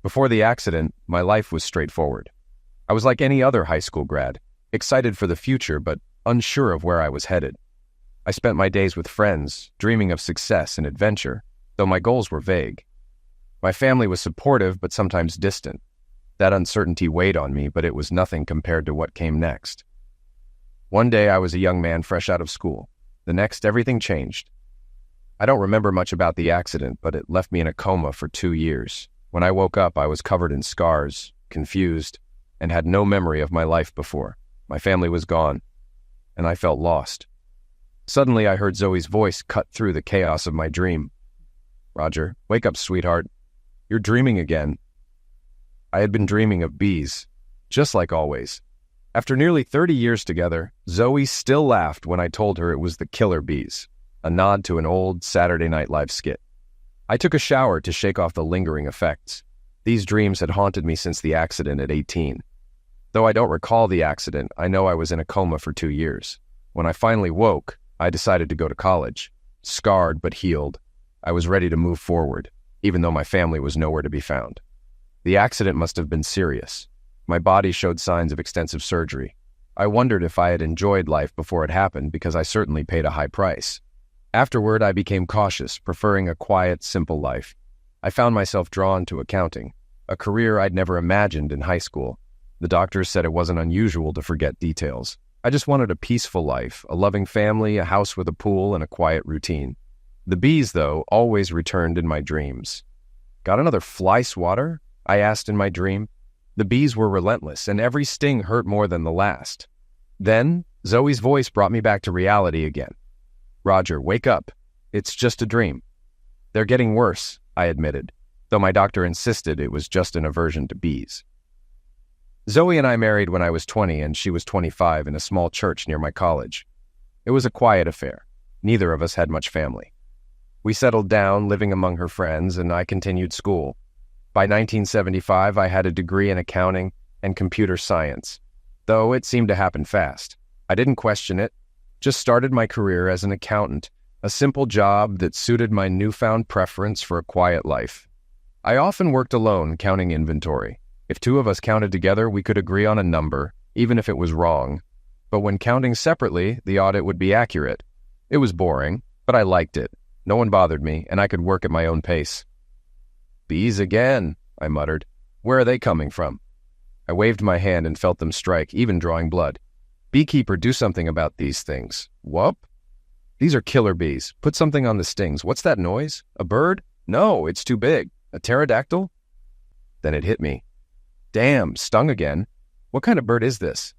Before the accident, my life was straightforward. I was like any other high school grad, excited for the future but unsure of where I was headed. I spent my days with friends, dreaming of success and adventure, though my goals were vague. My family was supportive but sometimes distant. That uncertainty weighed on me, but it was nothing compared to what came next. One day I was a young man fresh out of school. The next, everything changed. I don't remember much about the accident, but it left me in a coma for 2 years. When I woke up, I was covered in scars, confused, and had no memory of my life before. My family was gone, and I felt lost. Suddenly, I heard Zoe's voice cut through the chaos of my dream. "Roger, wake up, sweetheart. You're dreaming again." I had been dreaming of bees, just like always. After nearly 30 years together, Zoe still laughed when I told her it was the killer bees, a nod to an old Saturday Night Live skit. I took a shower to shake off the lingering effects. These dreams had haunted me since the accident at 18. Though I don't recall the accident, I know I was in a coma for 2 years. When I finally woke, I decided to go to college. Scarred but healed, I was ready to move forward, even though my family was nowhere to be found. The accident must have been serious. My body showed signs of extensive surgery. I wondered if I had enjoyed life before it happened, because I certainly paid a high price. Afterward, I became cautious, preferring a quiet, simple life. I found myself drawn to accounting, a career I'd never imagined in high school. The doctors said it wasn't unusual to forget details. I just wanted a peaceful life, a loving family, a house with a pool, and a quiet routine. The bees, though, always returned in my dreams. "Got another fly swatter?" I asked in my dream. The bees were relentless, and every sting hurt more than the last. Then, Zoe's voice brought me back to reality again. "Roger, wake up. It's just a dream." "They're getting worse," I admitted, though my doctor insisted it was just an aversion to bees. Zoe and I married when I was 20 and she was 25 in a small church near my college. It was a quiet affair. Neither of us had much family. We settled down, living among her friends, and I continued school. By 1975, I had a degree in accounting and computer science, though it seemed to happen fast. I didn't question it, just started my career as an accountant, a simple job that suited my newfound preference for a quiet life. I often worked alone, counting inventory. If 2 of us counted together, we could agree on a number, even if it was wrong. But when counting separately, the audit would be accurate. It was boring, but I liked it. No one bothered me, and I could work at my own pace. "Bees again," I muttered. "Where are they coming from?" I waved my hand and felt them strike, even drawing blood. "Beekeeper, do something about these things." "Whoop?" "These are killer bees. Put something on the stings." "What's that noise? A bird?" "No, it's too big." "A pterodactyl?" Then it hit me. Damn, stung again. What kind of bird is this?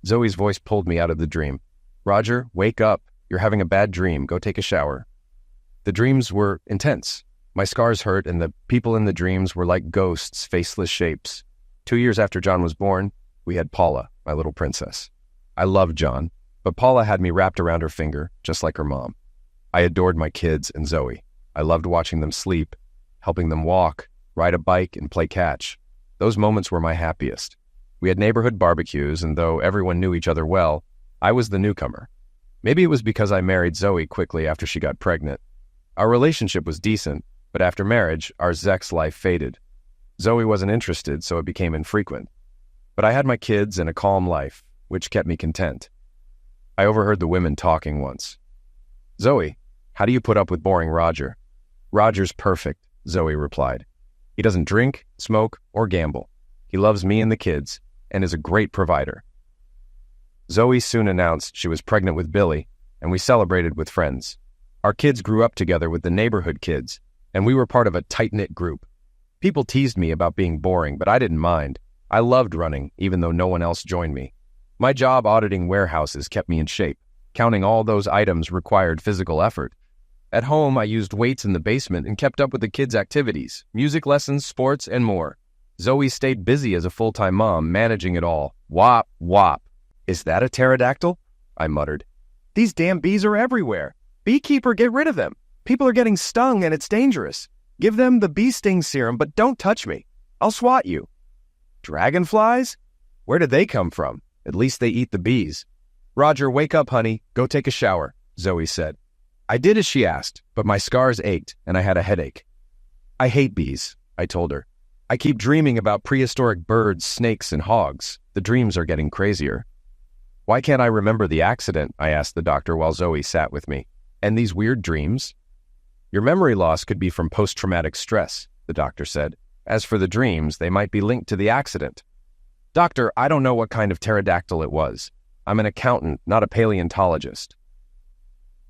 Zoe's voice pulled me out of the dream. "Roger, wake up. You're having a bad dream. Go take a shower." The dreams were intense. My scars hurt, and the people in the dreams were like ghosts, faceless shapes. 2 years after John was born, we had Paula, my little princess. I loved John, but Paula had me wrapped around her finger, just like her mom. I adored my kids and Zoe. I loved watching them sleep, helping them walk, ride a bike, and play catch. Those moments were my happiest. We had neighborhood barbecues, and though everyone knew each other well, I was the newcomer. Maybe it was because I married Zoe quickly after she got pregnant. Our relationship was decent, but after marriage, our sex life faded. Zoe wasn't interested, so it became infrequent. But I had my kids and a calm life, which kept me content. I overheard the women talking once. "Zoe, how do you put up with boring Roger?" "Roger's perfect," Zoe replied. "He doesn't drink, smoke, or gamble. He loves me and the kids, and is a great provider." Zoe soon announced she was pregnant with Billy, and we celebrated with friends. Our kids grew up together with the neighborhood kids, and we were part of a tight-knit group. People teased me about being boring, but I didn't mind. I loved running, even though no one else joined me. My job auditing warehouses kept me in shape. Counting all those items required physical effort. At home, I used weights in the basement and kept up with the kids' activities, music lessons, sports, and more. Zoe stayed busy as a full-time mom, managing it all. Whop, whop. "Is that a pterodactyl?" I muttered. "These damn bees are everywhere. Beekeeper, get rid of them. People are getting stung and it's dangerous. Give them the bee sting serum, but don't touch me. I'll swat you." "Dragonflies? Where did they come from? At least they eat the bees." "Roger, wake up, honey. Go take a shower," Zoe said. I did as she asked, but my scars ached and I had a headache. "I hate bees," I told her. I keep dreaming about prehistoric birds, snakes, and hogs. The dreams are getting crazier. Why can't I remember the accident? I asked the doctor while Zoe sat with me. And these weird dreams? Your memory loss could be from post-traumatic stress, the doctor said. As for the dreams, they might be linked to the accident. Doctor, I don't know what kind of pterodactyl it was. I'm an accountant, not a paleontologist.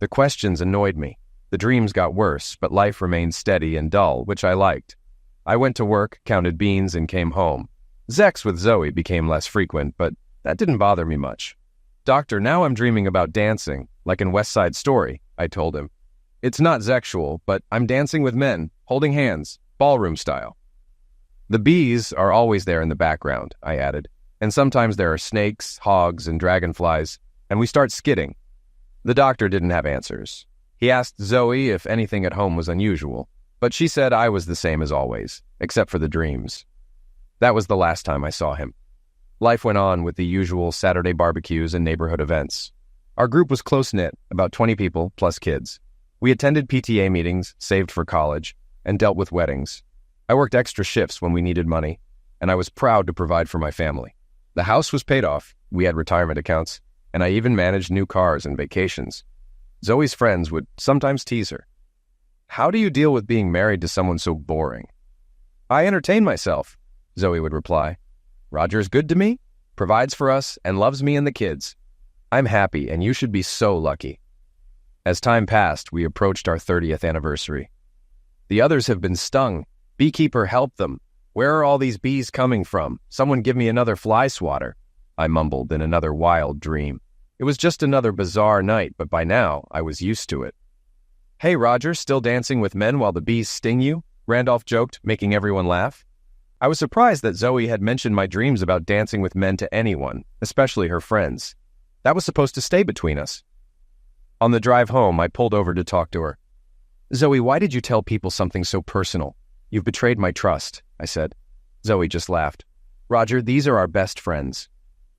The questions annoyed me. The dreams got worse, but life remained steady and dull, which I liked. I went to work, counted beans, and came home. Sex with Zoe became less frequent, but that didn't bother me much. Doctor, now I'm dreaming about dancing, like in West Side Story, I told him. It's not sexual, but I'm dancing with men, holding hands, ballroom style. The bees are always there in the background, I added, and sometimes there are snakes, hogs, and dragonflies, and we start skidding. The doctor didn't have answers. He asked Zoe if anything at home was unusual, but she said I was the same as always, except for the dreams. That was the last time I saw him. Life went on with the usual Saturday barbecues and neighborhood events. Our group was close-knit, about 20 people plus kids. We attended PTA meetings, saved for college, and dealt with weddings. I worked extra shifts when we needed money, and I was proud to provide for my family. The house was paid off, we had retirement accounts, and I even managed new cars and vacations. Zoe's friends would sometimes tease her. How do you deal with being married to someone so boring? I entertain myself, Zoe would reply. Roger's good to me, provides for us, and loves me and the kids. I'm happy, and you should be so lucky. As time passed, we approached our 30th anniversary. The others have been stung. Beekeeper, help them. Where are all these bees coming from? Someone give me another fly swatter, I mumbled in another wild dream. It was just another bizarre night, but by now, I was used to it. Hey, Roger, still dancing with men while the bees sting you? Randolph joked, making everyone laugh. I was surprised that Zoe had mentioned my dreams about dancing with men to anyone, especially her friends. That was supposed to stay between us. On the drive home, I pulled over to talk to her. Zoe, why did you tell people something so personal? You've betrayed my trust, I said. Zoe just laughed. Roger, these are our best friends.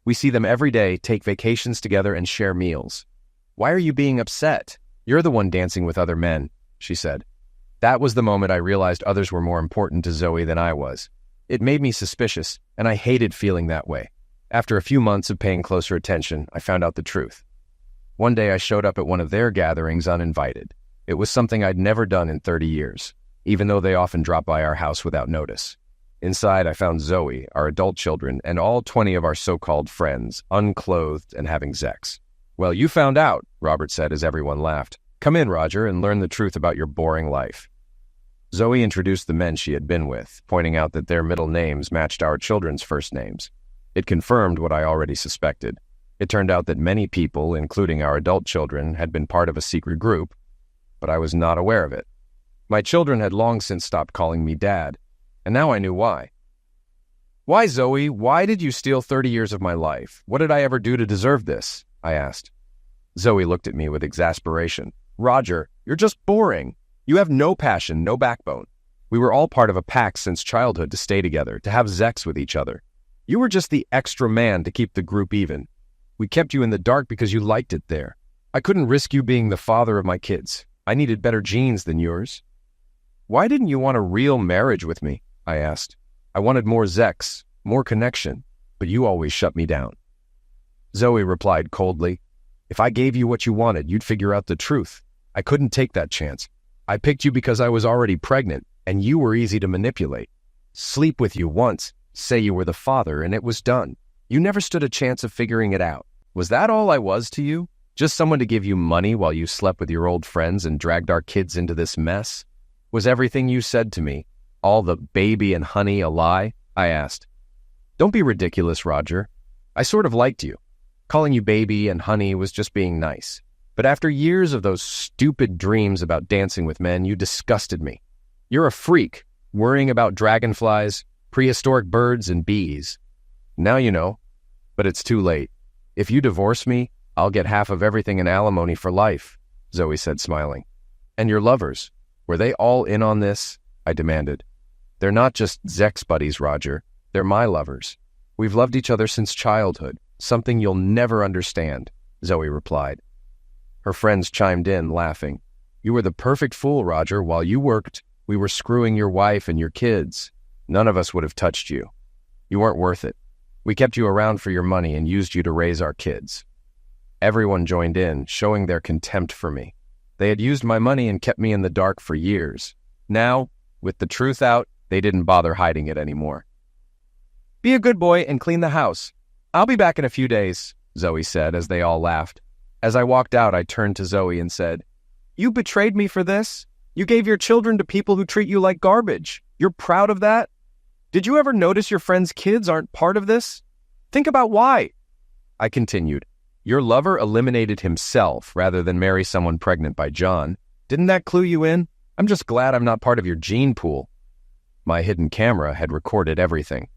We see them every day, take vacations together, and share meals. Why are you being upset? You're the one dancing with other men, she said. That was the moment I realized others were more important to Zoe than I was. It made me suspicious, and I hated feeling that way. After a few months of paying closer attention, I found out the truth. One day I showed up at one of their gatherings uninvited. It was something I'd never done in 30 years, even though they often dropped by our house without notice. Inside, I found Zoe, our adult children, and all 20 of our so-called friends, unclothed and having sex. Well, you found out, Robert said as everyone laughed. Come in, Roger, and learn the truth about your boring life. Zoe introduced the men she had been with, pointing out that their middle names matched our children's first names. It confirmed what I already suspected. It turned out that many people, including our adult children, had been part of a secret group, but I was not aware of it. My children had long since stopped calling me Dad, and now I knew why. Why, Zoe? Why did you steal 30 years of my life? What did I ever do to deserve this? I asked. Zoe looked at me with exasperation. Roger, you're just boring. You have no passion, no backbone. We were all part of a pact since childhood to stay together, to have sex with each other. You were just the extra man to keep the group even. We kept you in the dark because you liked it there. I couldn't risk you being the father of my kids. I needed better genes than yours. Why didn't you want a real marriage with me? I asked. I wanted more sex, more connection, but you always shut me down. Zoe replied coldly, if I gave you what you wanted, you'd figure out the truth. I couldn't take that chance. I picked you because I was already pregnant, and you were easy to manipulate. Sleep with you once, say you were the father, and it was done. You never stood a chance of figuring it out. Was that all I was to you? Just someone to give you money while you slept with your old friends and dragged our kids into this mess? Was everything you said to me, all the baby and honey, a lie? I asked. Don't be ridiculous, Roger. I sort of liked you. Calling you baby and honey was just being nice. But after years of those stupid dreams about dancing with men, you disgusted me. You're a freak, worrying about dragonflies, prehistoric birds, and bees. Now you know, but it's too late. If you divorce me, I'll get half of everything in alimony for life, Zoe said, smiling. And your lovers, were they all in on this? I demanded. They're not just sex buddies, Roger. They're my lovers. We've loved each other since childhood, something you'll never understand, Zoe replied. Her friends chimed in, laughing. You were the perfect fool, Roger. While you worked, we were screwing your wife and your kids. None of us would have touched you. You weren't worth it. We kept you around for your money and used you to raise our kids." Everyone joined in, showing their contempt for me. They had used my money and kept me in the dark for years. Now, with the truth out, they didn't bother hiding it anymore. "Be a good boy and clean the house. I'll be back in a few days," Zoe said as they all laughed. As I walked out, I turned to Zoe and said, "You betrayed me for this? You gave your children to people who treat you like garbage. You're proud of that? Did you ever notice your friends' kids aren't part of this? Think about why." I continued, "Your lover eliminated himself rather than marry someone pregnant by John. Didn't that clue you in? I'm just glad I'm not part of your gene pool." My hidden camera had recorded everything.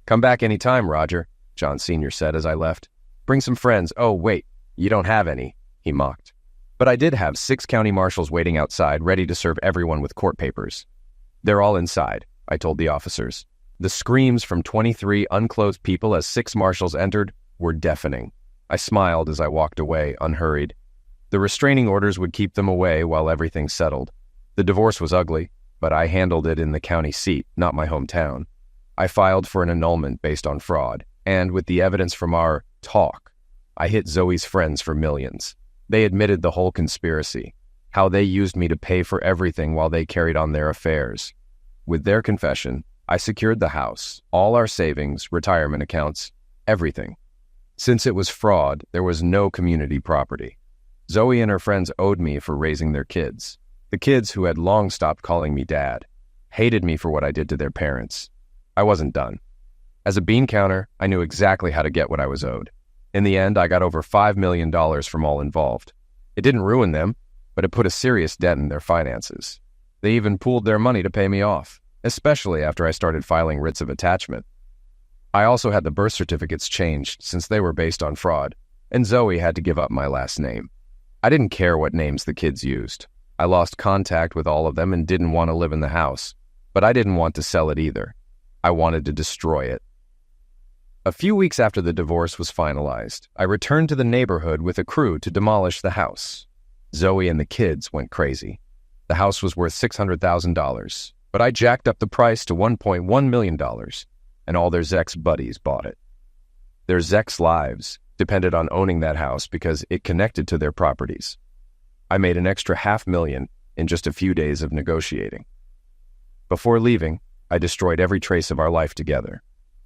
"Come back anytime, Roger," John Sr. said as I left. "Bring some friends." "Oh, wait, you don't have any," he mocked. But I did have 6 county marshals waiting outside, ready to serve everyone with court papers. "They're all inside," I told the officers. The screams from 23 unclothed people as 6 marshals entered were deafening. I smiled as I walked away, unhurried. The restraining orders would keep them away while everything settled. The divorce was ugly, but I handled it in the county seat, not my hometown. I filed for an annulment based on fraud, and with the evidence from our talk, I hit Zoe's friends for millions. They admitted the whole conspiracy, how they used me to pay for everything while they carried on their affairs. With their confession, I secured the house, all our savings, retirement accounts, everything. Since it was fraud, there was no community property. Zoe and her friends owed me for raising their kids. The kids who had long stopped calling me dad, hated me for what I did to their parents. I wasn't done. As a bean counter, I knew exactly how to get what I was owed. In the end, I got over $5 million from all involved. It didn't ruin them, but it put a serious dent in their finances. They even pooled their money to pay me off, especially after I started filing writs of attachment. I also had the birth certificates changed since they were based on fraud, and Zoe had to give up my last name. I didn't care what names the kids used. I lost contact with all of them and didn't want to live in the house, but I didn't want to sell it either. I wanted to destroy it. A few weeks after the divorce was finalized, I returned to the neighborhood with a crew to demolish the house. Zoe and the kids went crazy. The house was worth $600,000, but I jacked up the price to $1.1 million, and all their Zex buddies bought it. Their Zex lives depended on owning that house because it connected to their properties. I made an extra $500,000 in just a few days of negotiating. Before leaving, I destroyed every trace of our life together.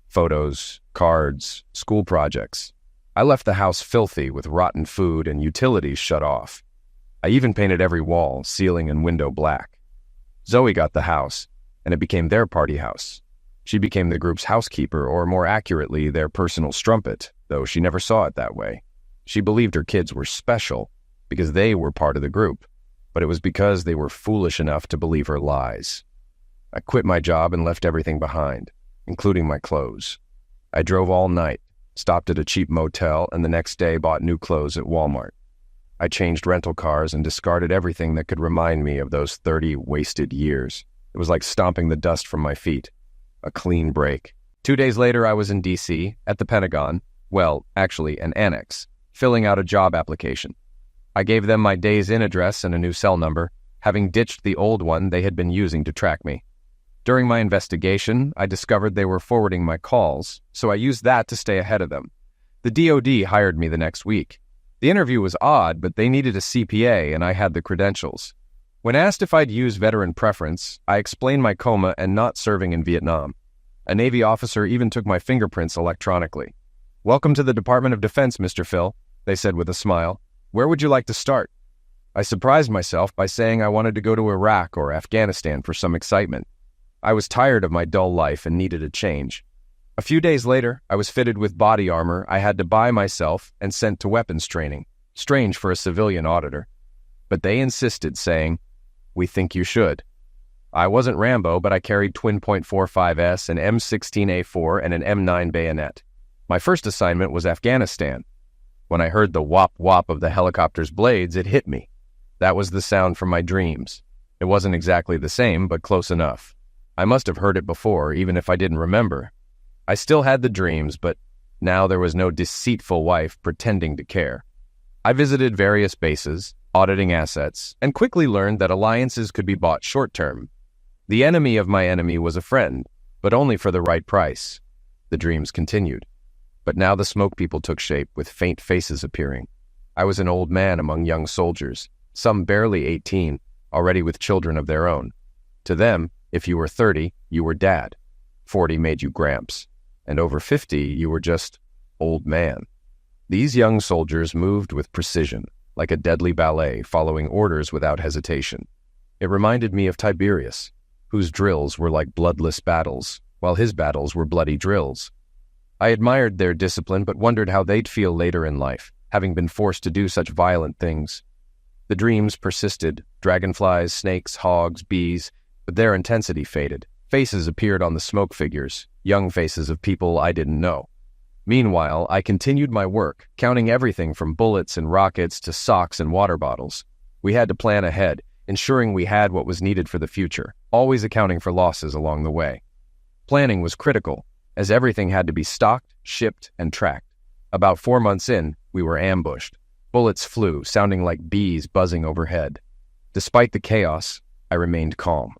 Photos, cards, school projects. I left the house filthy with rotten food and utilities shut off. I even painted every wall, ceiling, and window black. Zoe got the house, and it became their party house. She became the group's housekeeper, or more accurately, their personal strumpet, though she never saw it that way. She believed her kids were special because they were part of the group, but it was because they were foolish enough to believe her lies. I quit my job and left everything behind, including my clothes. I drove all night, stopped at a cheap motel, and the next day bought new clothes at Walmart. I changed rental cars and discarded everything that could remind me of those 30 wasted years. It was like stomping the dust from my feet. A clean break. 2 days later, I was in D.C., at the Pentagon, well, actually an annex, filling out a job application. I gave them my days in address and a new cell number, having ditched the old one they had been using to track me. During my investigation, I discovered they were forwarding my calls, so I used that to stay ahead of them. The DoD hired me the next week. The interview was odd, but they needed a CPA and I had the credentials. When asked if I'd use veteran preference, I explained my coma and not serving in Vietnam. A Navy officer even took my fingerprints electronically. "Welcome to the Department of Defense, Mr. Phil," they said with a smile. "Where would you like to start?" I surprised myself by saying I wanted to go to Iraq or Afghanistan for some excitement. I was tired of my dull life and needed a change. A few days later, I was fitted with body armor I had to buy myself and sent to weapons training. Strange for a civilian auditor. But they insisted, saying, "We think you should." I wasn't Rambo, but I carried twin .45s, an M16A4, and an M9 bayonet. My first assignment was Afghanistan. When I heard the whop-whop of the helicopter's blades, it hit me. That was the sound from my dreams. It wasn't exactly the same, but close enough. I must have heard it before, even if I didn't remember. I still had the dreams, but now there was no deceitful wife pretending to care. I visited various bases, auditing assets, and quickly learned that alliances could be bought short-term. The enemy of my enemy was a friend. but only for the right price. The dreams continued. But now the smoke people took shape, with faint faces appearing. I was an old man among young soldiers, some barely 18, already with children of their own. To them, if you were 30, you were dad. 40 made you gramps. And over 50, you were just old man. These young soldiers moved with precision, like a deadly ballet, following orders without hesitation. It reminded me of Tiberius, whose drills were like bloodless battles, while his battles were bloody drills. I admired their discipline, but wondered how they'd feel later in life, having been forced to do such violent things. The dreams persisted, dragonflies, snakes, hogs, bees, but their intensity faded. Faces appeared on the smoke figures, young faces of people I didn't know. Meanwhile, I continued my work, counting everything from bullets and rockets to socks and water bottles. We had to plan ahead, ensuring we had what was needed for the future, always accounting for losses along the way. Planning was critical, as everything had to be stocked, shipped, and tracked. About 4 months in, we were ambushed. Bullets flew, sounding like bees buzzing overhead. Despite the chaos, I remained calm.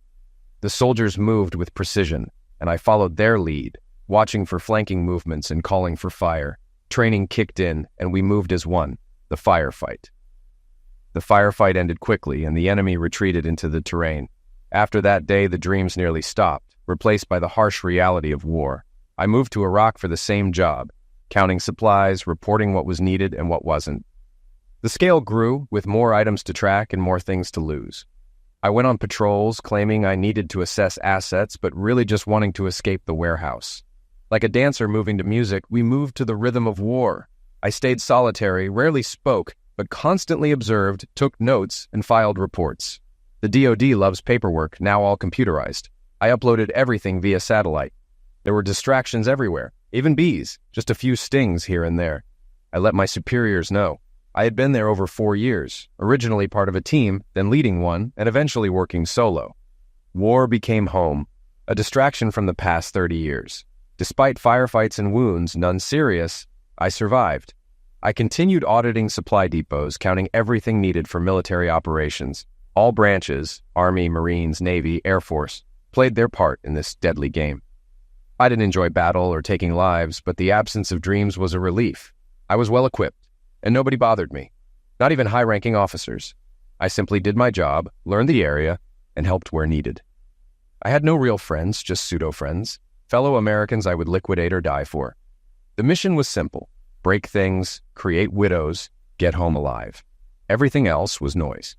The soldiers moved with precision, and I followed their lead, watching for flanking movements and calling for fire. Training kicked in, and we moved as one, the firefight. The firefight ended quickly, and the enemy retreated into the terrain. After that day, the dreams nearly stopped, replaced by the harsh reality of war. I moved to Iraq for the same job, counting supplies, reporting what was needed and what wasn't. The scale grew, with more items to track and more things to lose. I went on patrols, claiming I needed to assess assets, but really just wanting to escape the warehouse. Like a dancer moving to music, we moved to the rhythm of war. I stayed solitary, rarely spoke, but constantly observed, took notes, and filed reports. The DoD loves paperwork, now all computerized. I uploaded everything via satellite. There were distractions everywhere, even bees, just a few stings here and there. I let my superiors know. I had been there over 4 years, originally part of a team, then leading one, and eventually working solo. War became home, a distraction from the past 30 years. Despite firefights and wounds, none serious, I survived. I continued auditing supply depots, counting everything needed for military operations. All branches, Army, Marines, Navy, Air Force, played their part in this deadly game. I didn't enjoy battle or taking lives, but the absence of dreams was a relief. I was well equipped, and nobody bothered me, not even high-ranking officers. I simply did my job, learned the area, and helped where needed. I had no real friends, just pseudo-friends, fellow Americans I would liquidate or die for. The mission was simple: break things, create widows, get home alive. Everything else was noise.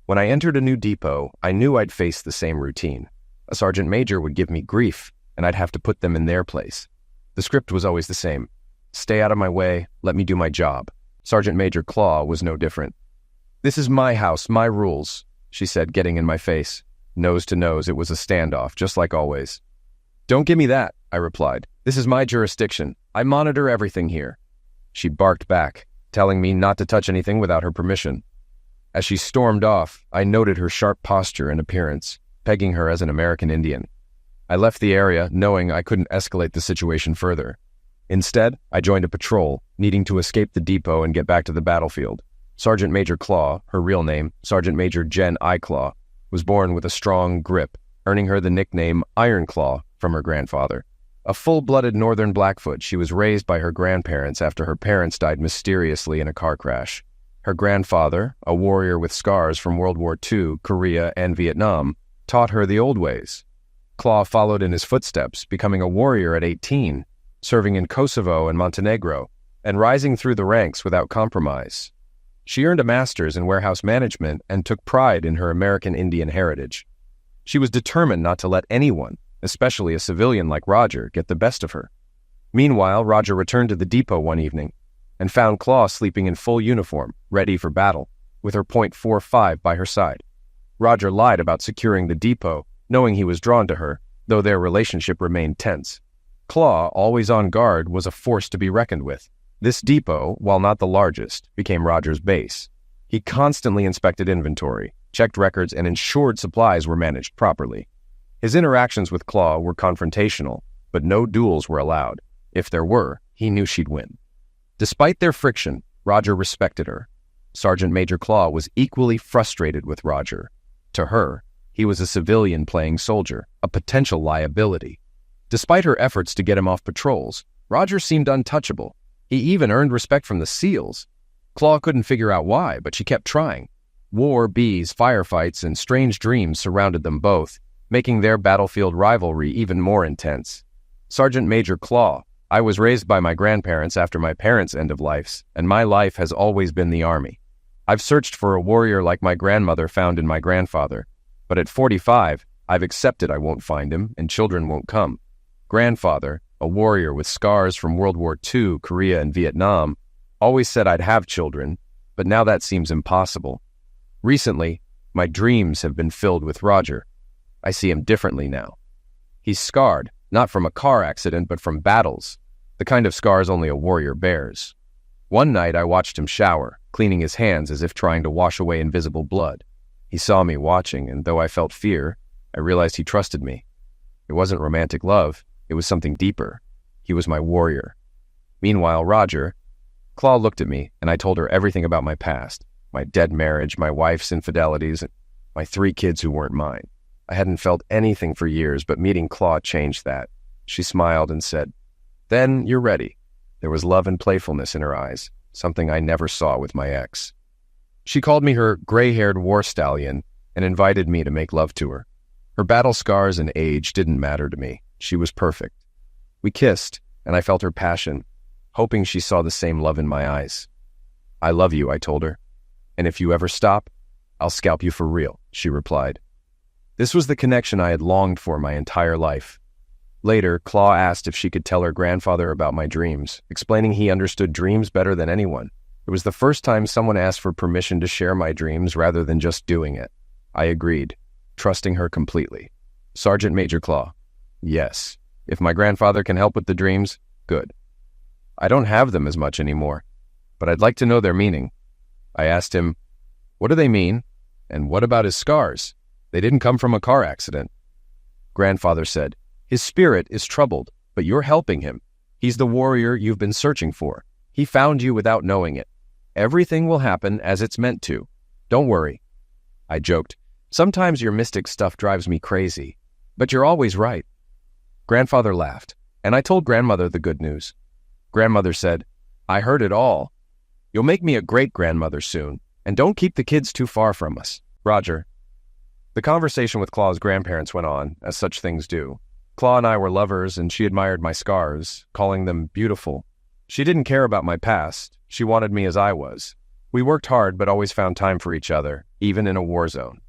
When I entered a new depot, I knew I'd face the same routine. A sergeant major would give me grief, and I'd have to put them in their place. The script was always the same: stay out of my way, let me do my job. Sergeant Major Claw was no different. "This is my house, my rules," she said, getting in my face. Nose to nose, it was a standoff, just like always. "Don't give me that," I replied. "This is my jurisdiction. I monitor everything here." She barked back, telling me not to touch anything without her permission. As she stormed off, I noted her sharp posture and appearance, pegging her as an American Indian. I left the area, knowing I couldn't escalate the situation further. Instead, I joined a patrol, needing to escape the depot and get back to the battlefield. Sergeant Major Claw, her real name, Sergeant Major Jen Claw, was born with a strong grip, earning her the nickname Iron Claw from her grandfather. A full-blooded Northern Blackfoot, she was raised by her grandparents after her parents died mysteriously in a car crash. Her grandfather, a warrior with scars from World War II, Korea, and Vietnam, taught her the old ways. Claw followed in his footsteps, becoming a warrior at 18, serving in Kosovo and Montenegro, and rising through the ranks without compromise. She earned a master's in warehouse management and took pride in her American Indian heritage. She was determined not to let anyone, especially a civilian like Roger, get the best of her. Meanwhile, Roger returned to the depot one evening and found Claw sleeping in full uniform, ready for battle, with her .45 by her side. Roger lied about securing the depot, knowing he was drawn to her, though their relationship remained tense. Claw, always on guard, was a force to be reckoned with. This depot, while not the largest, became Roger's base. He constantly inspected inventory, checked records, and ensured supplies were managed properly. His interactions with Claw were confrontational, but no duels were allowed. If there were, he knew she'd win. Despite their friction, Roger respected her. Sergeant Major Claw was equally frustrated with Roger. To her, he was a civilian playing soldier, a potential liability. Despite her efforts to get him off patrols, Roger seemed untouchable. He even earned respect from the SEALs. Claw couldn't figure out why, but she kept trying. War, bees, firefights, and strange dreams surrounded them both, making their battlefield rivalry even more intense. Sergeant Major Claw, I was raised by my grandparents after my parents' end of lives, and my life has always been the Army. I've searched for a warrior like my grandmother found in my grandfather, but at 45, I've accepted I won't find him and children won't come. Grandfather, a warrior with scars from World War II, Korea, and Vietnam, always said I'd have children, but now that seems impossible. Recently, my dreams have been filled with Roger. I see him differently now. He's scarred, not from a car accident, but from battles, the kind of scars only a warrior bears. One night I watched him shower, cleaning his hands as if trying to wash away invisible blood. He saw me watching, and though I felt fear, I realized he trusted me. It wasn't romantic love, it was something deeper. He was my warrior. Meanwhile, Roger, Claw looked at me, and I told her everything about my past, my dead marriage, my wife's infidelities, and my 3 kids who weren't mine. I hadn't felt anything for years, but meeting Claw changed that. She smiled and said, "Then you're ready." There was love and playfulness in her eyes, something I never saw with my ex. She called me her gray-haired war stallion and invited me to make love to her. Her battle scars and age didn't matter to me. She was perfect. We kissed, and I felt her passion, hoping she saw the same love in my eyes. "I love you," I told her. "And if you ever stop, I'll scalp you for real," she replied. This was the connection I had longed for my entire life. Later, Claw asked if she could tell her grandfather about my dreams, explaining he understood dreams better than anyone. It was the first time someone asked for permission to share my dreams rather than just doing it. I agreed, trusting her completely. Sergeant Major Claw: "Yes. If my grandfather can help with the dreams, good. I don't have them as much anymore, but I'd like to know their meaning." I asked him, "What do they mean? And what about his scars? They didn't come from a car accident." Grandfather said, "His spirit is troubled, but you're helping him. He's the warrior you've been searching for. He found you without knowing it. Everything will happen as it's meant to. Don't worry." I joked, "Sometimes your mystic stuff drives me crazy, but you're always right." Grandfather laughed, and I told grandmother the good news. Grandmother said, "I heard it all. You'll make me a great-grandmother soon, and don't keep the kids too far from us. Roger." The conversation with Claw's grandparents went on, as such things do. Claw and I were lovers, and she admired my scars, calling them beautiful. She didn't care about my past. She wanted me as I was. We worked hard, but always found time for each other, even in a war zone.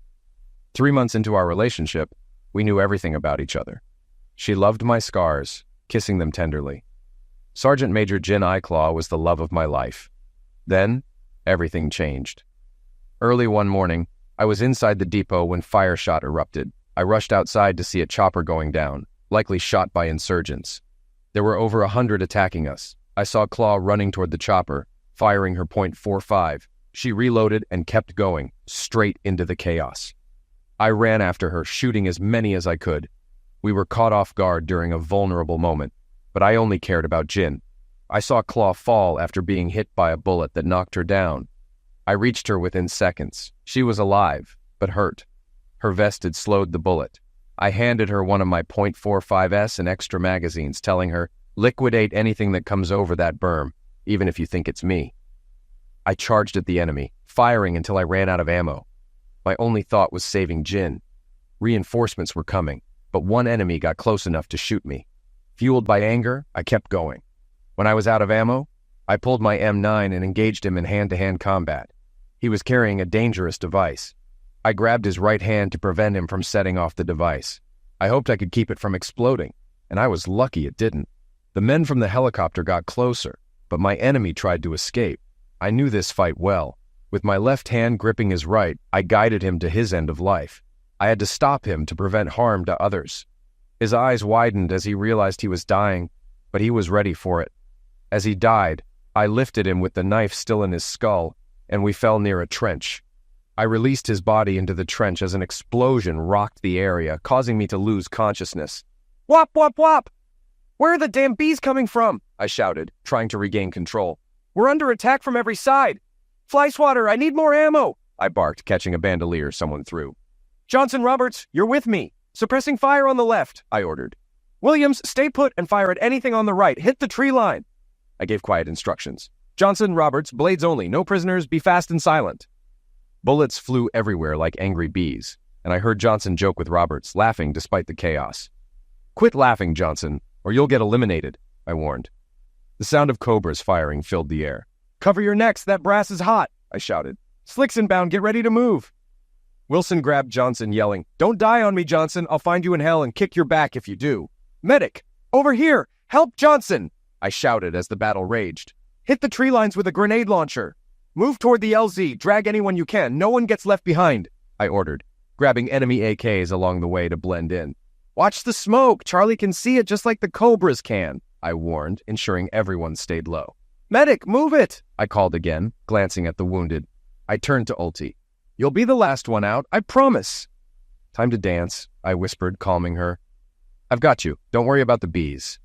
3 months into our relationship, we knew everything about each other. She loved my scars, kissing them tenderly. Sergeant Major Jin Claw was the love of my life. Then, everything changed. Early one morning, I was inside the depot when fire shot erupted. I rushed outside to see a chopper going down, likely shot by insurgents. There were over 100 attacking us. I saw Claw running toward the chopper, firing her .45. She reloaded and kept going, straight into the chaos. I ran after her, shooting as many as I could. We were caught off guard during a vulnerable moment, but I only cared about Jin. I saw Claw fall after being hit by a bullet that knocked her down. I reached her within seconds. She was alive, but hurt. Her vest had slowed the bullet. I handed her one of my .45s and extra magazines, telling her, "Liquidate anything that comes over that berm, even if you think it's me." I charged at the enemy, firing until I ran out of ammo. My only thought was saving Jin. Reinforcements were coming, but one enemy got close enough to shoot me. Fueled by anger, I kept going. When I was out of ammo, I pulled my M9 and engaged him in hand-to-hand combat. He was carrying a dangerous device. I grabbed his right hand to prevent him from setting off the device. I hoped I could keep it from exploding, and I was lucky it didn't. The men from the helicopter got closer, but my enemy tried to escape. I knew this fight well. With my left hand gripping his right, I guided him to his end of life. I had to stop him to prevent harm to others. His eyes widened as he realized he was dying, but he was ready for it. As he died, I lifted him with the knife still in his skull, and we fell near a trench. I released his body into the trench as an explosion rocked the area, causing me to lose consciousness. "Whop, whop, whop! Where are the damn bees coming from?" I shouted, trying to regain control. "We're under attack from every side! Fly swatter, I need more ammo!" I barked, catching a bandolier someone threw. "Johnson Roberts, you're with me! Suppressing fire on the left," I ordered. Williams, stay put and fire at anything on the right. Hit the tree line. I gave quiet instructions. Johnson, Roberts, blades only, no prisoners, be fast and silent. Bullets flew everywhere like angry bees, and I heard Johnson joke with Roberts, laughing despite the chaos. Quit laughing, Johnson, or you'll get eliminated, I warned. The sound of cobras firing filled the air. Cover your necks, that brass is hot, I shouted. Slicks inbound, get ready to move. Wilson grabbed Johnson, yelling, Don't die on me, Johnson. I'll find you in hell and kick your back if you do. Medic, over here, help Johnson, I shouted as the battle raged. Hit the tree lines with a grenade launcher. Move toward the LZ, drag anyone you can. No one gets left behind, I ordered, grabbing enemy AKs along the way to blend in. Watch the smoke. Charlie can see it just like the cobras can, I warned, ensuring everyone stayed low. Medic, move it, I called again, glancing at the wounded. I turned to Ulti. You'll be the last one out, I promise. Time to dance, I whispered, calming her. I've got you. Don't worry about the bees.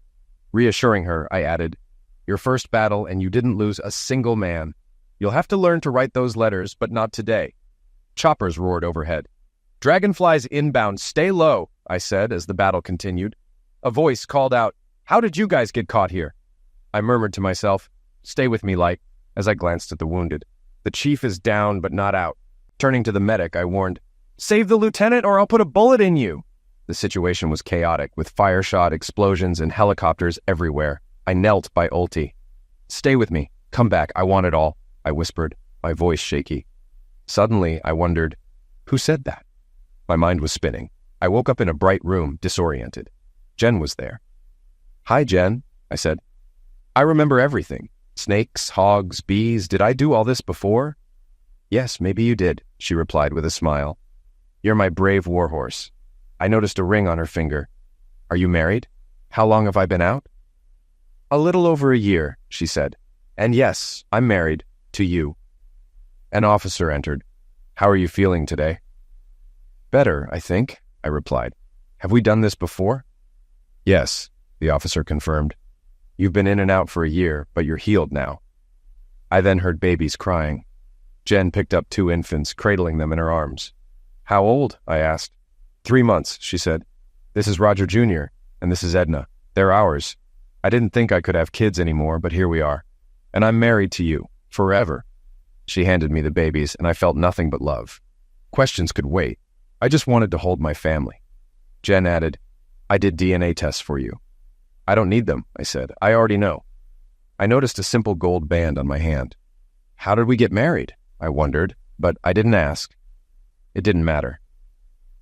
Reassuring her, I added, Your first battle and you didn't lose a single man. You'll have to learn to write those letters, but not today. Choppers roared overhead. Dragonflies inbound, stay low, I said as the battle continued. A voice called out, How did you guys get caught here? I murmured to myself, Stay with me, Light, as I glanced at the wounded. The chief is down, but not out. Turning to the medic, I warned, Save the lieutenant or I'll put a bullet in you. The situation was chaotic, with fire shot, explosions, and helicopters everywhere. I knelt by Ulti. Stay with me. Come back. I want it all, I whispered, my voice shaky. Suddenly, I wondered, who said that? My mind was spinning. I woke up in a bright room, disoriented. Jen was there. Hi, Jen, I said. I remember everything. Snakes, hogs, bees. Did I do all this before? Yes, maybe you did, she replied with a smile. You're my brave warhorse. I noticed a ring on her finger. Are you married? How long have I been out? A little over a year, she said. And yes, I'm married to you. An officer entered. How are you feeling today? Better, I think, I replied. Have we done this before? Yes, the officer confirmed. You've been in and out for a year, but you're healed now. I then heard babies crying. Jen picked up 2 infants, cradling them in her arms. How old? I asked. 3 months, she said. This is Roger Jr., and this is Edna. They're ours. I didn't think I could have kids anymore, but here we are. And I'm married to you, forever. She handed me the babies, and I felt nothing but love. Questions could wait. I just wanted to hold my family. Jen added, I did DNA tests for you. I don't need them, I said. I already know. I noticed a simple gold band on my hand. How did we get married? I wondered, but I didn't ask. It didn't matter.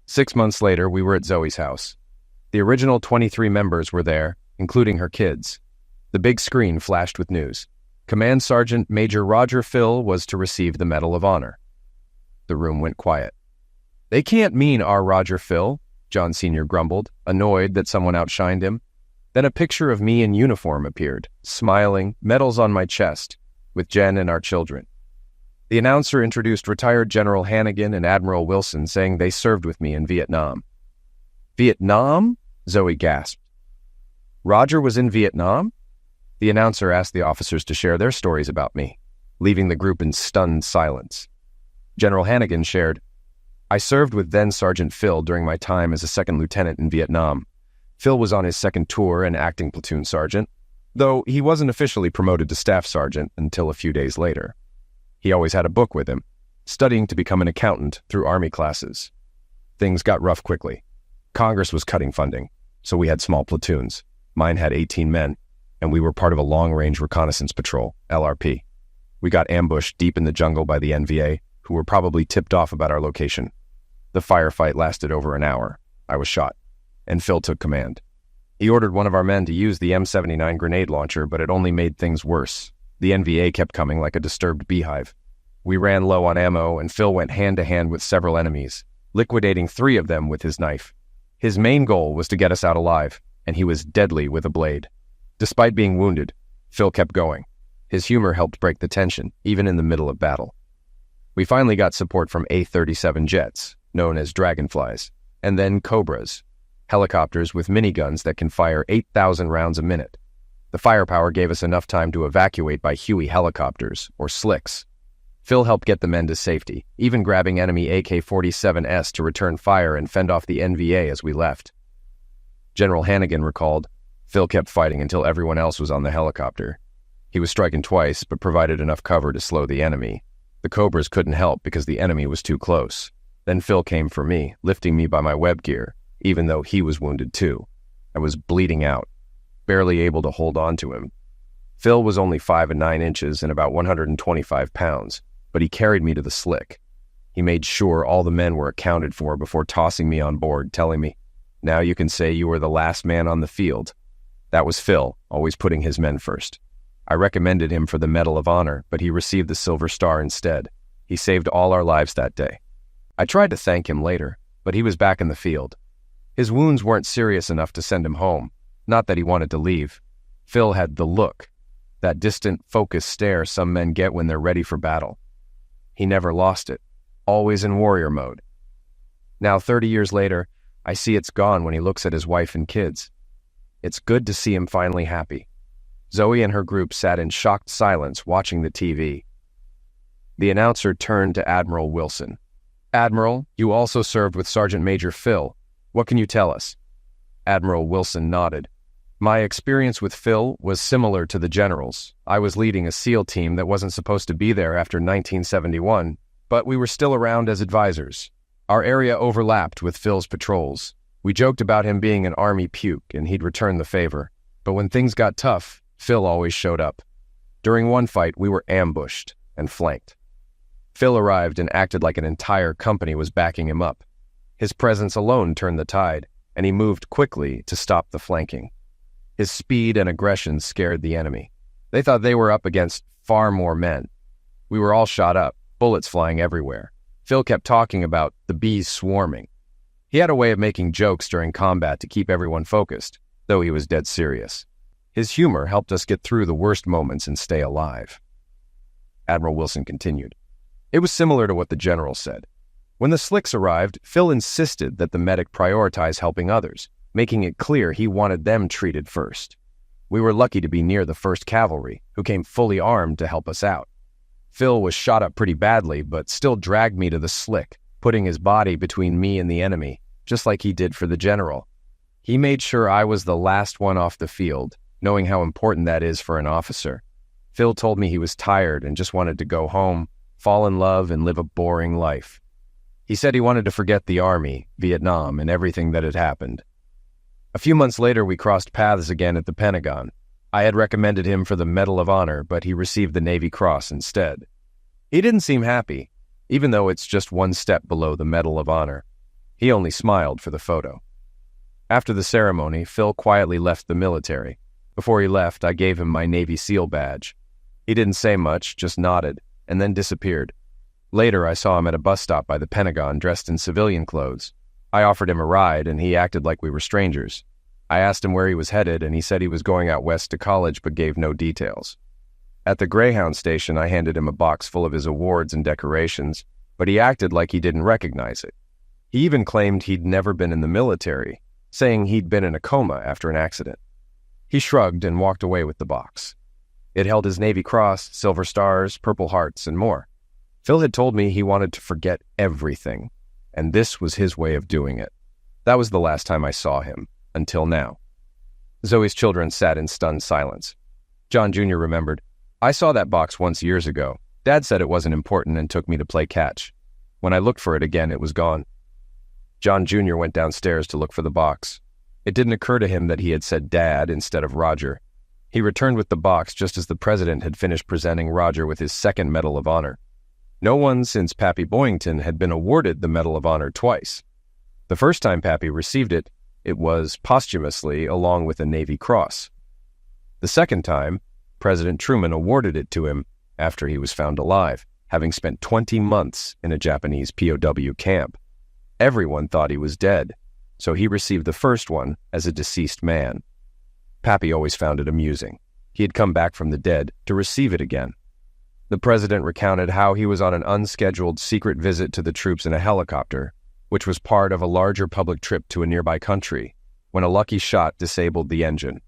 6 months later, we were at Zoe's house. The original 23 members were there, including her kids. The big screen flashed with news. Command Sergeant Major Roger Phil was to receive the Medal of Honor. The room went quiet. They can't mean our Roger Phil, John Sr. grumbled, annoyed that someone outshined him. Then a picture of me in uniform appeared, smiling, medals on my chest, with Jen and our children. The announcer introduced retired General Hannigan and Admiral Wilson, saying they served with me in Vietnam. Vietnam? Zoe gasped. Roger was in Vietnam? The announcer asked the officers to share their stories about me, leaving the group in stunned silence. General Hannigan shared, I served with then Sergeant Phil during my time as a second lieutenant in Vietnam. Phil was on his second tour and acting platoon sergeant, though he wasn't officially promoted to staff sergeant until a few days later. He always had a book with him, studying to become an accountant through Army classes. Things got rough quickly. Congress was cutting funding, so we had small platoons. Mine had 18 men, and we were part of a long-range reconnaissance patrol, LRP. We got ambushed deep in the jungle by the NVA, who were probably tipped off about our location. The firefight lasted over an hour. I was shot, and Phil took command. He ordered one of our men to use the M79 grenade launcher, but it only made things worse. The NVA kept coming like a disturbed beehive. We ran low on ammo, and Phil went hand-to-hand with several enemies, liquidating 3 of them with his knife. His main goal was to get us out alive, and he was deadly with a blade. Despite being wounded, Phil kept going. His humor helped break the tension, even in the middle of battle. We finally got support from A-37 jets, known as Dragonflies, and then Cobras, helicopters with miniguns that can fire 8,000 rounds a minute. The firepower gave us enough time to evacuate by Huey helicopters, or slicks. Phil helped get the men to safety, even grabbing enemy AK-47S to return fire and fend off the NVA as we left. General Hannigan recalled, Phil kept fighting until everyone else was on the helicopter. He was stricken twice, but provided enough cover to slow the enemy. The Cobras couldn't help because the enemy was too close. Then Phil came for me, lifting me by my web gear, even though he was wounded too. I was bleeding out, barely able to hold on to him. Phil was only 5 9 inches and about 125 pounds, but he carried me to the slick. He made sure all the men were accounted for before tossing me on board, telling me, "Now you can say you were the last man on the field." That was Phil, always putting his men first. I recommended him for the Medal of Honor, but he received the Silver Star instead. He saved all our lives that day. I tried to thank him later, but he was back in the field. His wounds weren't serious enough to send him home, not that he wanted to leave. Phil had the look, that distant, focused stare some men get when they're ready for battle. He never lost it, always in warrior mode. Now, 30 years later, I see it's gone when he looks at his wife and kids. It's good to see him finally happy. Zoe and her group sat in shocked silence watching the TV. The announcer turned to Admiral Wilson. "Admiral, you also served with Sergeant Major Phil. What can you tell us?" Admiral Wilson nodded. "My experience with Phil was similar to the general's. I was leading a SEAL team that wasn't supposed to be there after 1971, but we were still around as advisors. Our area overlapped with Phil's patrols. We joked about him being an Army puke and he'd return the favor. But when things got tough, Phil always showed up. During one fight, we were ambushed and flanked. Phil arrived and acted like an entire company was backing him up. His presence alone turned the tide, and he moved quickly to stop the flanking. His speed and aggression scared the enemy. They thought they were up against far more men. We were all shot up, bullets flying everywhere. Phil kept talking about the bees swarming. He had a way of making jokes during combat to keep everyone focused, though he was dead serious. His humor helped us get through the worst moments and stay alive." Admiral Wilson continued. "It was similar to what the general said. When the slicks arrived, Phil insisted that the medic prioritize helping others, making it clear he wanted them treated first. We were lucky to be near the 1st Cavalry, who came fully armed to help us out. Phil was shot up pretty badly, but still dragged me to the slick, putting his body between me and the enemy, just like he did for the general. He made sure I was the last one off the field, knowing how important that is for an officer. Phil told me he was tired and just wanted to go home, fall in love, and live a boring life. He said he wanted to forget the Army, Vietnam, and everything that had happened. A few months later, we crossed paths again at the Pentagon. I had recommended him for the Medal of Honor, but he received the Navy Cross instead. He didn't seem happy, even though it's just one step below the Medal of Honor. He only smiled for the photo. After the ceremony, Phil quietly left the military. Before he left, I gave him my Navy SEAL badge. He didn't say much, just nodded, and then disappeared. Later, I saw him at a bus stop by the Pentagon dressed in civilian clothes. I offered him a ride, and he acted like we were strangers. I asked him where he was headed, and he said he was going out west to college but gave no details. At the Greyhound station, I handed him a box full of his awards and decorations, but he acted like he didn't recognize it. He even claimed he'd never been in the military, saying he'd been in a coma after an accident. He shrugged and walked away with the box. It held his Navy Cross, Silver Stars, Purple Hearts, and more. Phil had told me he wanted to forget everything, and this was his way of doing it. That was the last time I saw him, until now. Zoe's children sat in stunned silence. John Jr. remembered, "I saw that box once years ago. Dad said it wasn't important and took me to play catch. When I looked for it again, it was gone." John Jr. went downstairs to look for the box. It didn't occur to him that he had said Dad instead of Roger. He returned with the box just as the president had finished presenting Roger with his 2nd Medal of Honor. No one since Pappy Boyington had been awarded the Medal of Honor twice. The first time Pappy received it, it was posthumously along with a Navy Cross. The second time, President Truman awarded it to him after he was found alive, having spent 20 months in a Japanese POW camp. Everyone thought he was dead, so he received the first one as a deceased man. Pappy always found it amusing. He had come back from the dead to receive it again. The president recounted how he was on an unscheduled secret visit to the troops in a helicopter, which was part of a larger public trip to a nearby country, when a lucky shot disabled the engine.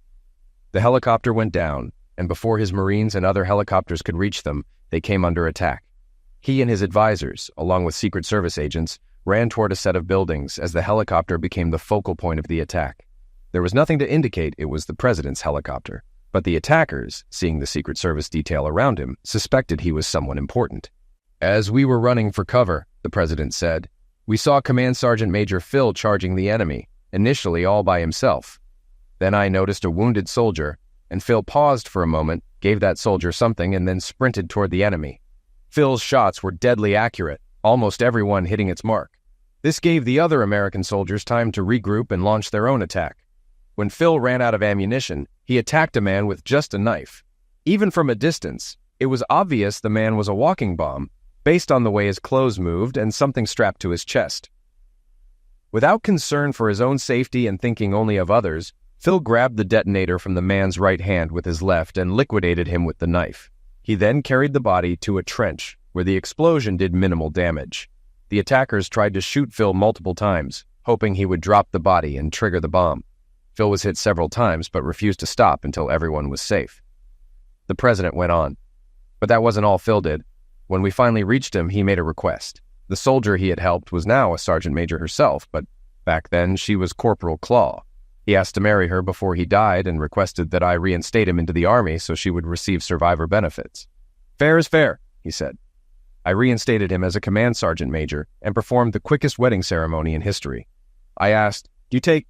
The helicopter went down, and before his Marines and other helicopters could reach them, they came under attack. He and his advisors, along with Secret Service agents, ran toward a set of buildings as the helicopter became the focal point of the attack. There was nothing to indicate it was the president's helicopter, but the attackers, seeing the Secret Service detail around him, suspected he was someone important. As we were running for cover, the president said, we saw Command Sergeant Major Phil charging the enemy, initially all by himself. Then I noticed a wounded soldier, and Phil paused for a moment, gave that soldier something, and then sprinted toward the enemy. Phil's shots were deadly accurate, almost everyone hitting its mark. This gave the other American soldiers time to regroup and launch their own attack. When Phil ran out of ammunition, he attacked a man with just a knife. Even from a distance, it was obvious the man was a walking bomb, based on the way his clothes moved and something strapped to his chest. Without concern for his own safety and thinking only of others, Phil grabbed the detonator from the man's right hand with his left and liquidated him with the knife. He then carried the body to a trench, where the explosion did minimal damage. The attackers tried to shoot Phil multiple times, hoping he would drop the body and trigger the bomb. Phil was hit several times but refused to stop until everyone was safe. The president went on. But that wasn't all Phil did. When we finally reached him, he made a request. The soldier he had helped was now a sergeant major herself, but back then she was Corporal Claw. He asked to marry her before he died and requested that I reinstate him into the Army so she would receive survivor benefits. Fair is fair, he said. I reinstated him as a command sergeant major and performed the quickest wedding ceremony in history. I asked, "Do you take?"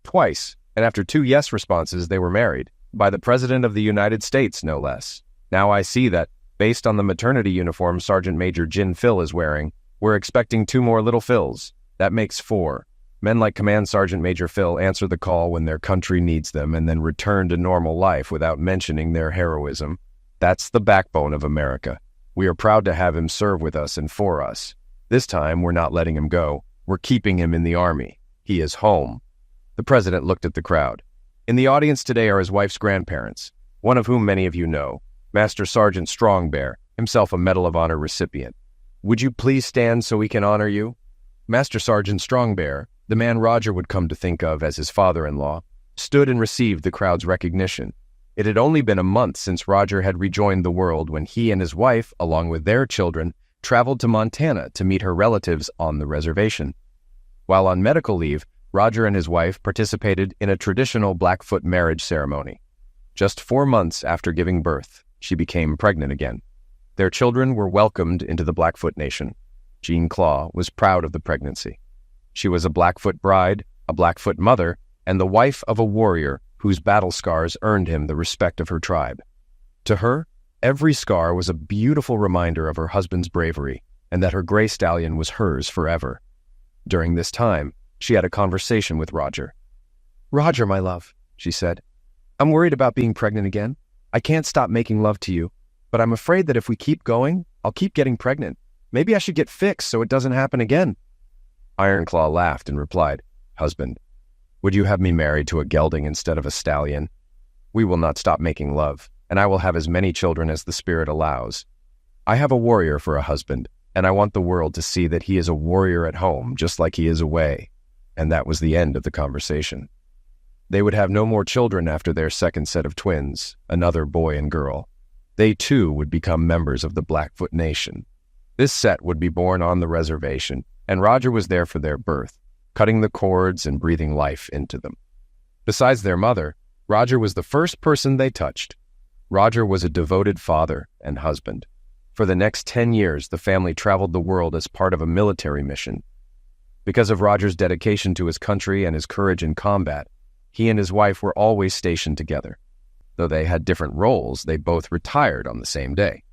Twice, and after 2 yes responses, they were married, by the President of the United States, no less. Now I see that, based on the maternity uniform Sergeant Major Jin Phil is wearing, we're expecting 2 more little Phils. That makes 4. Men like Command Sergeant Major Phil answer the call when their country needs them and then return to normal life without mentioning their heroism. That's the backbone of America. We are proud to have him serve with us and for us. This time, we're not letting him go. We're keeping him in the Army. He is home. The president looked at the crowd. In the audience today are his wife's grandparents, one of whom many of you know, Master Sergeant Strongbear, himself a Medal of Honor recipient. Would you please stand so we can honor you? Master Sergeant Strongbear, the man Roger would come to think of as his father-in-law, stood and received the crowd's recognition. It had only been a month since Roger had rejoined the world when he and his wife, along with their children, traveled to Montana to meet her relatives on the reservation. While on medical leave, Roger and his wife participated in a traditional Blackfoot marriage ceremony. Just 4 months after giving birth, she became pregnant again. Their children were welcomed into the Blackfoot Nation. Jean Claw was proud of the pregnancy. She was a Blackfoot bride, a Blackfoot mother, and the wife of a warrior whose battle scars earned him the respect of her tribe. To her, every scar was a beautiful reminder of her husband's bravery and that her gray stallion was hers forever. During this time, she had a conversation with Roger. "Roger, my love," she said, "I'm worried about being pregnant again. I can't stop making love to you, but I'm afraid that if we keep going, I'll keep getting pregnant. Maybe I should get fixed so it doesn't happen again." Ironclaw laughed and replied, "Husband, would you have me married to a gelding instead of a stallion? We will not stop making love, and I will have as many children as the spirit allows. I have a warrior for a husband, and I want the world to see that he is a warrior at home just like he is away." And that was the end of the conversation. They would have no more children after their second set of twins, another boy and girl. They too would become members of the Blackfoot Nation. This set would be born on the reservation, and Roger was there for their birth, cutting the cords and breathing life into them. Besides their mother, Roger was the first person they touched. Roger was a devoted father and husband. For the next 10 years, the family traveled the world as part of a military mission. Because of Roger's dedication to his country and his courage in combat, he and his wife were always stationed together. Though they had different roles, they both retired on the same day.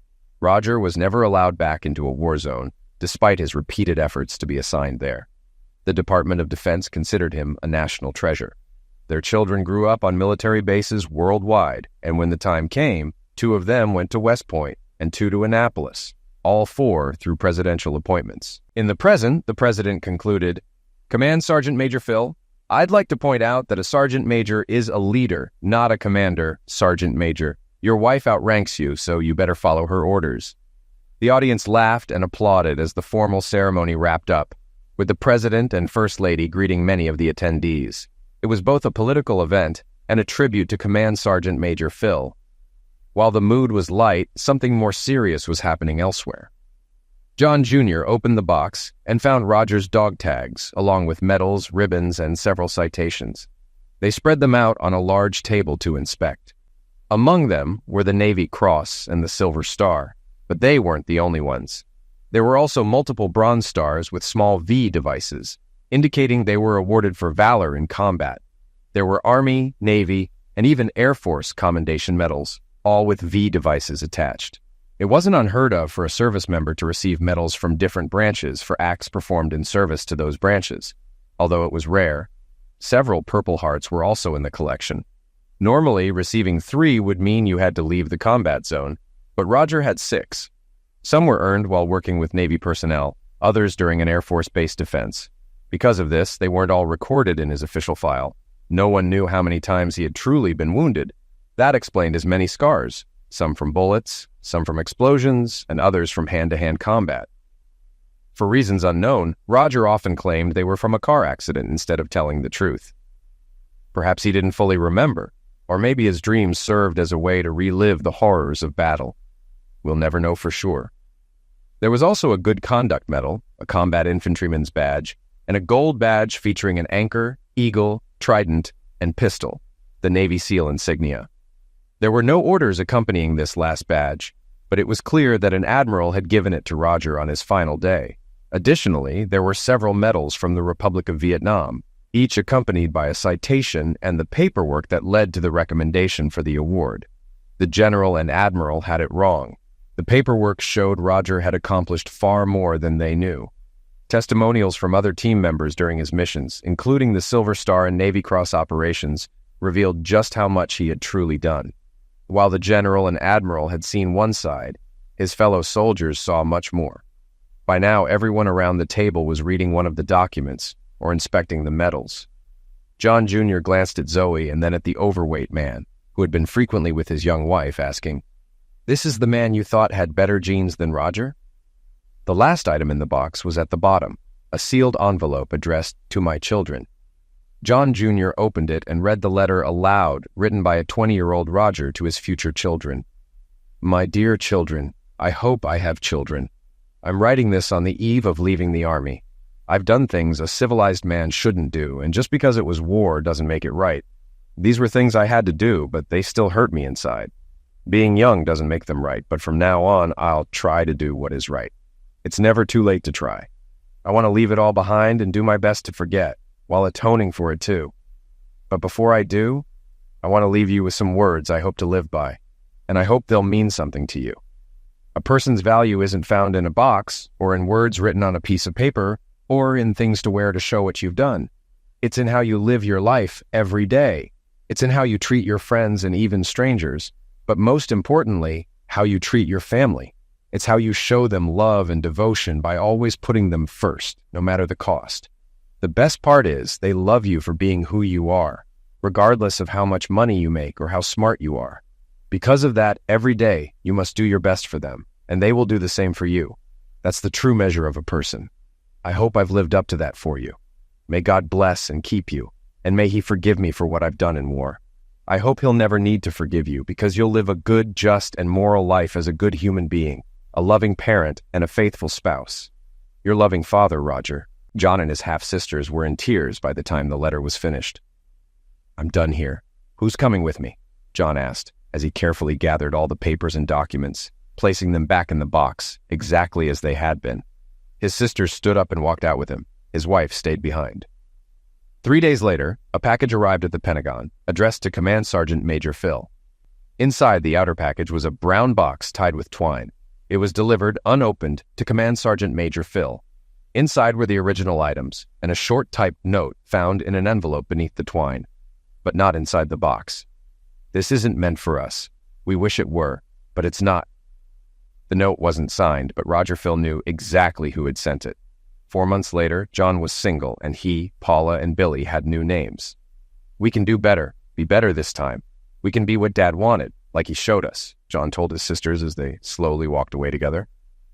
Roger was never allowed back into a war zone, despite his repeated efforts to be assigned there. The Department of Defense considered him a national treasure. Their children grew up on military bases worldwide, and when the time came, 2 of them went to West Point and 2 to Annapolis, all 4 through presidential appointments. In the present, the president concluded, "Command Sergeant Major Phil, I'd like to point out that a sergeant major is a leader, not a commander, Sergeant Major. Your wife outranks you, so you better follow her orders." The audience laughed and applauded as the formal ceremony wrapped up, with the president and first lady greeting many of the attendees. It was both a political event and a tribute to Command Sergeant Major Phil. While the mood was light, something more serious was happening elsewhere. John Jr. opened the box and found Roger's dog tags, along with medals, ribbons, and several citations. They spread them out on a large table to inspect. Among them were the Navy Cross and the Silver Star, but they weren't the only ones. There were also multiple Bronze Stars with small V devices, indicating they were awarded for valor in combat. There were Army, Navy, and even Air Force commendation medals, all with V devices attached. It wasn't unheard of for a service member to receive medals from different branches for acts performed in service to those branches. Although it was rare, several Purple Hearts were also in the collection. Normally, receiving 3 would mean you had to leave the combat zone, but Roger had 6. Some were earned while working with Navy personnel, others during an Air Force base defense. Because of this, they weren't all recorded in his official file. No one knew how many times he had truly been wounded. That explained his many scars, some from bullets, some from explosions, and others from hand-to-hand combat. For reasons unknown, Roger often claimed they were from a car accident instead of telling the truth. Perhaps he didn't fully remember, or maybe his dreams served as a way to relive the horrors of battle. We'll never know for sure. There was also a Good Conduct Medal, a combat infantryman's badge, and a gold badge featuring an anchor, eagle, trident, and pistol, the Navy SEAL insignia. There were no orders accompanying this last badge, but it was clear that an admiral had given it to Roger on his final day. Additionally, there were several medals from the Republic of Vietnam, each accompanied by a citation and the paperwork that led to the recommendation for the award. The general and admiral had it wrong. The paperwork showed Roger had accomplished far more than they knew. Testimonials from other team members during his missions, including the Silver Star and Navy Cross operations, revealed just how much he had truly done. While the general and admiral had seen one side, his fellow soldiers saw much more. By now, everyone around the table was reading one of the documents or inspecting the medals. John Jr. glanced at Zoe and then at the overweight man, who had been frequently with his young wife, asking, "This is the man you thought had better genes than Roger?" The last item in the box was at the bottom, a sealed envelope addressed to my children. John Jr. opened it and read the letter aloud, written by a 20-year-old Roger to his future children. "My dear children, I hope I have children. I'm writing this on the eve of leaving the Army. I've done things a civilized man shouldn't do, and just because it was war doesn't make it right. These were things I had to do, but they still hurt me inside. Being young doesn't make them right, but from now on, I'll try to do what is right. It's never too late to try. I want to leave it all behind and do my best to forget, while atoning for it too. But before I do, I want to leave you with some words I hope to live by, and I hope they'll mean something to you. A person's value isn't found in a box, or in words written on a piece of paper, or in things to wear to show what you've done. It's in how you live your life every day. It's in how you treat your friends and even strangers, but most importantly, how you treat your family. It's how you show them love and devotion by always putting them first, no matter the cost. The best part is they love you for being who you are, regardless of how much money you make or how smart you are. Because of that, every day you must do your best for them, and they will do the same for you. That's the true measure of a person. I hope I've lived up to that for you. May God bless and keep you, and may He forgive me for what I've done in war. I hope He'll never need to forgive you because you'll live a good, just, and moral life as a good human being, a loving parent, and a faithful spouse. Your loving father, Roger." John and his half-sisters were in tears by the time the letter was finished. "I'm done here. Who's coming with me?" John asked, as he carefully gathered all the papers and documents, placing them back in the box, exactly as they had been. His sisters stood up and walked out with him. His wife stayed behind. 3 days later, a package arrived at the Pentagon, addressed to Command Sergeant Major Phil. Inside the outer package was a brown box tied with twine. It was delivered, unopened, to Command Sergeant Major Phil. Inside were the original items, and a short typed note found in an envelope beneath the twine, but not inside the box. "This isn't meant for us. We wish it were, but it's not." The note wasn't signed, but Roger Phil knew exactly who had sent it. 4 months later, John was single, and he, Paula, and Billy had new names. "We can do better, be better this time. We can be what Dad wanted, like he showed us," John told his sisters as they slowly walked away together.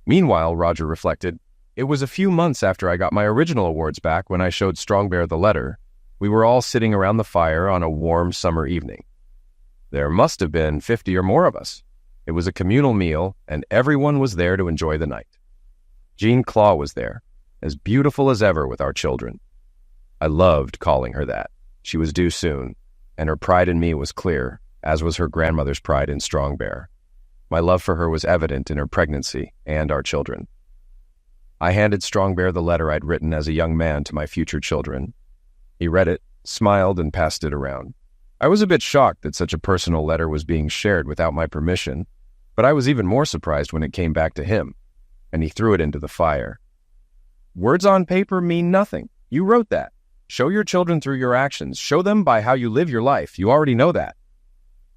Meanwhile, Roger reflected, "It was a few months after I got my original awards back when I showed Strongbear the letter. We were all sitting around the fire on a warm summer evening. There must have been 50 or more of us. It was a communal meal, and everyone was there to enjoy the night. Jean Claw was there, as beautiful as ever with our children. I loved calling her that. She was due soon, and her pride in me was clear, as was her grandmother's pride in Strong Bear. My love for her was evident in her pregnancy and our children. I handed Strong Bear the letter I'd written as a young man to my future children. He read it, smiled, and passed it around. I was a bit shocked that such a personal letter was being shared without my permission, but I was even more surprised when it came back to him, and he threw it into the fire. Words on paper mean nothing. You wrote that. Show your children through your actions. Show them by how you live your life. You already know that.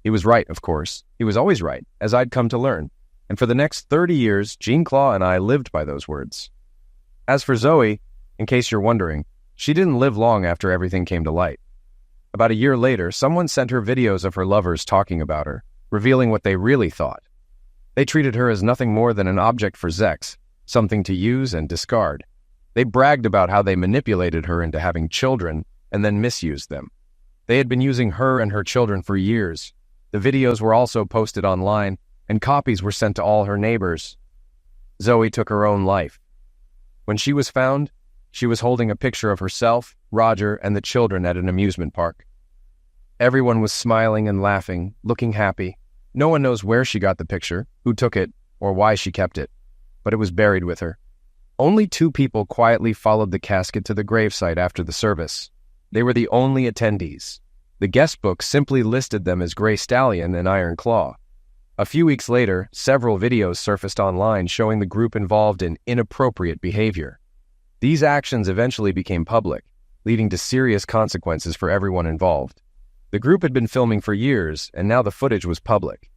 He was right, of course. He was always right, as I'd come to learn. And for the next 30 years, Jean Claw and I lived by those words. As for Zoe, in case you're wondering, she didn't live long after everything came to light. About a year later, someone sent her videos of her lovers talking about her, revealing what they really thought. They treated her as nothing more than an object for sex, something to use and discard. They bragged about how they manipulated her into having children and then misused them. They had been using her and her children for years. The videos were also posted online, and copies were sent to all her neighbors. Zoe took her own life. When she was found, she was holding a picture of herself, Roger, and the children at an amusement park. Everyone was smiling and laughing, looking happy. No one knows where she got the picture, who took it, or why she kept it, but it was buried with her. Only 2 people quietly followed the casket to the gravesite after the service. They were the only attendees. The guest book simply listed them as Gray Stallion and Iron Claw. A few weeks later, several videos surfaced online showing the group involved in inappropriate behavior. These actions eventually became public, leading to serious consequences for everyone involved. The group had been filming for years, and now the footage was public.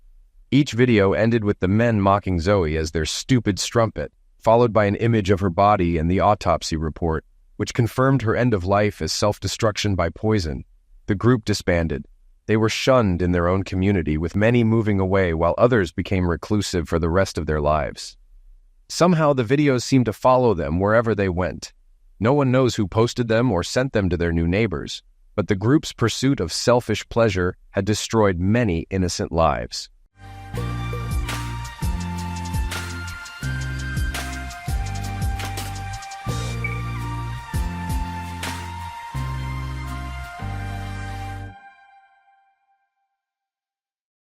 Each video ended with the men mocking Zoe as their stupid strumpet, followed by an image of her body and the autopsy report, which confirmed her end of life as self-destruction by poison. The group disbanded. They were shunned in their own community, with many moving away while others became reclusive for the rest of their lives. Somehow the videos seemed to follow them wherever they went. No one knows who posted them or sent them to their new neighbors, but the group's pursuit of selfish pleasure had destroyed many innocent lives.